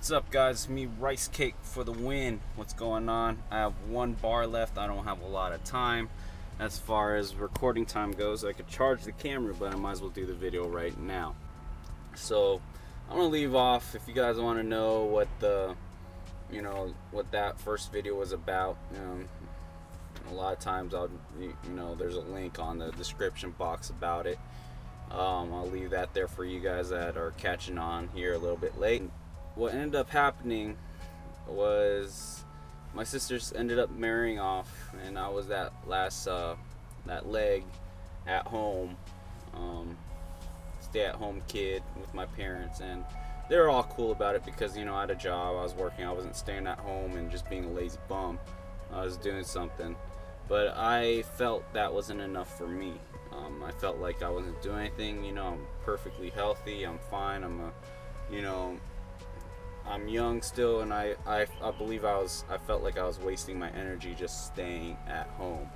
What's up, guys? Me, Rice Cake for the win. What's going on? I have one bar left. I don't have a lot of time as far as recording time goes. I could charge the camera, but I might as well do the video right now. So I'm gonna leave off. If you guys want to know what what that first video was about, a lot of times there's a link on the description box about it. I'll leave that there for you guys that are catching on here a little bit late. What ended up happening was my sisters ended up marrying off, and I was that last that leg at home, stay-at-home kid with my parents, and they were all cool about it because I had a job, I was working, I wasn't staying at home and just being a lazy bum. I was doing something, but I felt that wasn't enough for me. I felt like I wasn't doing anything. I'm perfectly healthy, I'm fine, I'm young still, and I believe I felt like I was wasting my energy just staying at home,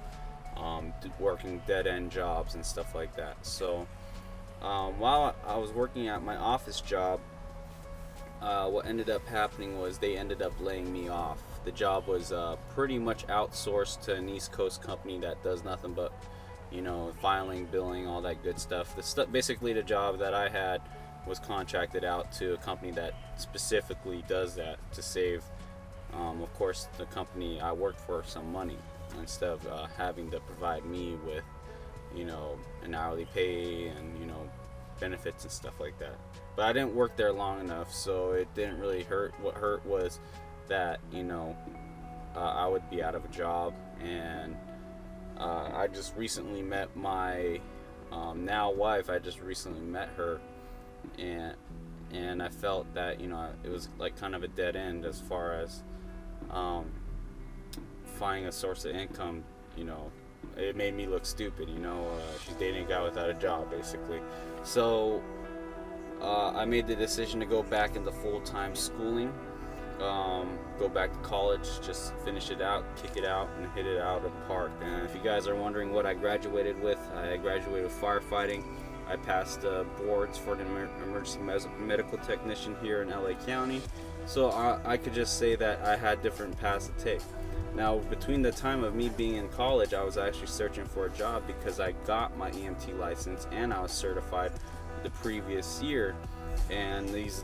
working dead-end jobs and stuff like that. So while I was working at my office job, what ended up happening was they ended up laying me off. The job was pretty much outsourced to an East Coast company that does nothing but filing, billing, all that good stuff. Basically the job that I had was contracted out to a company that specifically does that to save, of course, the company I worked for some money, instead of having to provide me with an hourly pay and benefits and stuff like that. But I didn't work there long enough, so it didn't really hurt. What hurt was that I would be out of a job, and I just recently met my now wife. I just recently met her, and I felt that it was like kind of a dead end as far as finding a source of income. It made me look stupid. She's dating a guy without a job, basically. So I made the decision to go back into full-time schooling, go back to college, just finish it out, kick it out, and hit it out of the park. And if you guys are wondering what I graduated with, I graduated with firefighting. I passed boards for an emergency medical technician here in LA County. So I could just say that I had different paths to take. Now, between the time of me being in college, I was actually searching for a job because I got my EMT license and I was certified the previous year. And these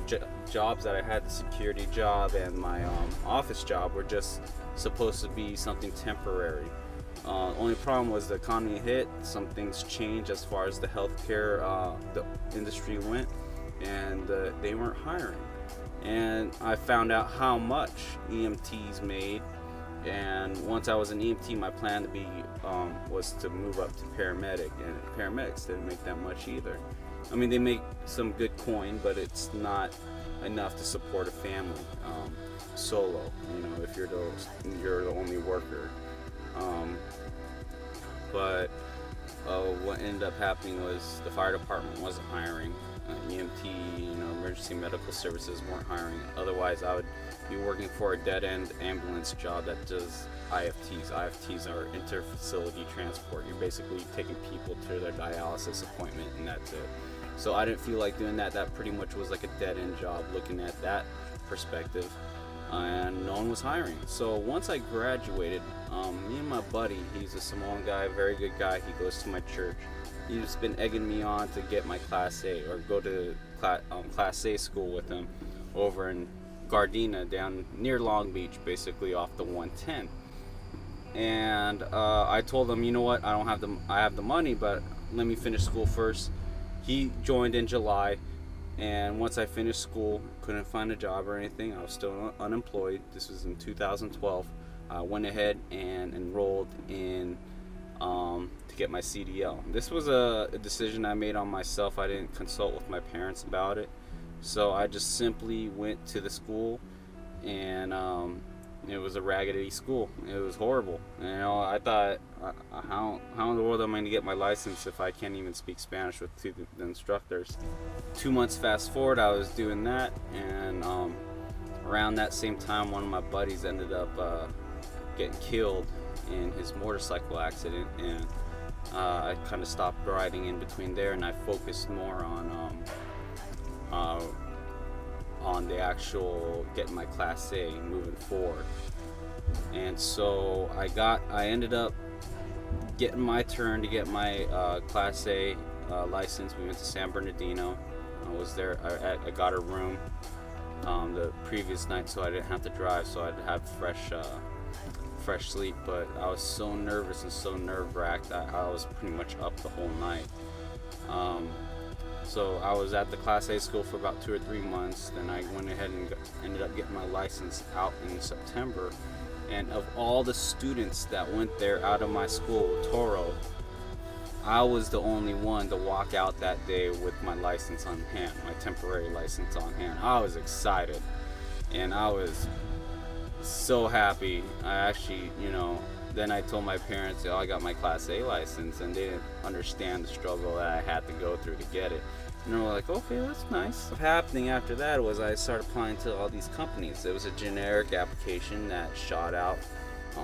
jobs that I had, the security job and my office job, were just supposed to be something temporary. Only problem was the economy hit, some things changed as far as the healthcare the industry went, and they weren't hiring. And I found out how much EMTs made, and once I was an EMT, my plan to be was to move up to paramedic, and paramedics didn't make that much either. I mean, they make some good coin, but it's not enough to support a family solo. If you're the only worker. But what ended up happening was the fire department wasn't hiring. EMT, emergency medical services weren't hiring. Otherwise, I would be working for a dead-end ambulance job that does IFTs. IFTs are inter-facility transport. You're basically taking people to their dialysis appointment, and that's it. So I didn't feel like doing that. That pretty much was like a dead-end job looking at that perspective. And no one was hiring. So once I graduated, me and my buddy, he's a Samoan guy, very good guy, he goes to my church. He's been egging me on to get my Class A, or go to Class A school with him over in Gardena, down near Long Beach, basically off the 110. And I told him, you know what, I have the money, but let me finish school first. He joined in July. And once I finished school, couldn't find a job or anything, I was still unemployed. This was in 2012. I went ahead and enrolled in to get my CDL. This was a decision I made on myself. I didn't consult with my parents about it. So I just simply went to the school, and it was a raggedy school. It was horrible. I thought, how in the world am I going to get my license if I can't even speak Spanish with the instructors? 2 months fast forward, I was doing that, and around that same time, one of my buddies ended up getting killed in his motorcycle accident, and I kind of stopped riding in between there, and I focused more on on the actual getting my Class A moving forward. And so I ended up getting my turn to get my Class A license. We went to San Bernardino. I was there. I got a room the previous night, so I didn't have to drive, so I'd have fresh sleep. But I was so nervous and so nerve-wracked that I was pretty much up the whole night. So I was at the Class A school for about 2 or 3 months. Then I went ahead and ended up getting my license out in September. And of all the students that went there out of my school, Toro, I was the only one to walk out that day with my license on hand, my temporary license on hand. I was excited, and I was so happy. I actually, then I told my parents, oh, I got my Class A license, and they didn't understand the struggle that I had to go through to get it. And they were like, okay, that's nice. What happening after that was I started applying to all these companies. It was a generic application that shot out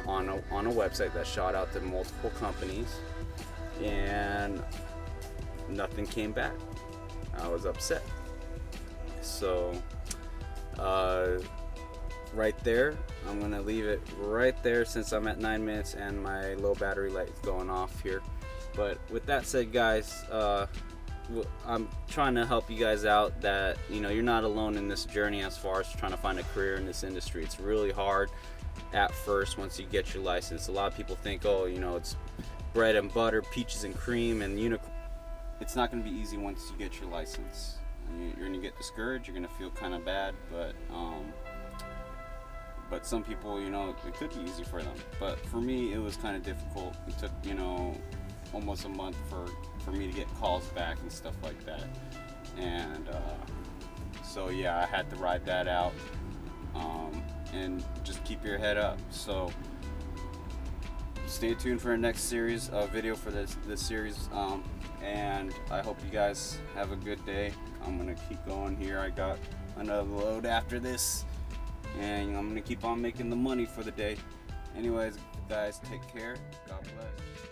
on a website that shot out to multiple companies, and nothing came back. I was upset. So right there, I'm gonna leave it right there since I'm at 9 minutes and my low battery light is going off here. But with that said, guys, I'm trying to help you guys out that you're not alone in this journey as far as trying to find a career in this industry. It's really hard at first once you get your license. A lot of people think, oh, it's bread and butter, peaches and cream, and it's not going to be easy once you get your license. You're going to get discouraged. You're going to feel kind of bad, but some people, it could be easy for them. But for me, it was kind of difficult. It took, almost a month for me to get calls back and stuff like that. And so yeah, I had to ride that out and just keep your head up. So stay tuned for the next series video for this series, and I hope you guys have a good day. I'm gonna keep going here. I got another load after this, and I'm gonna keep on making the money for the day. Anyways, guys, take care. God bless.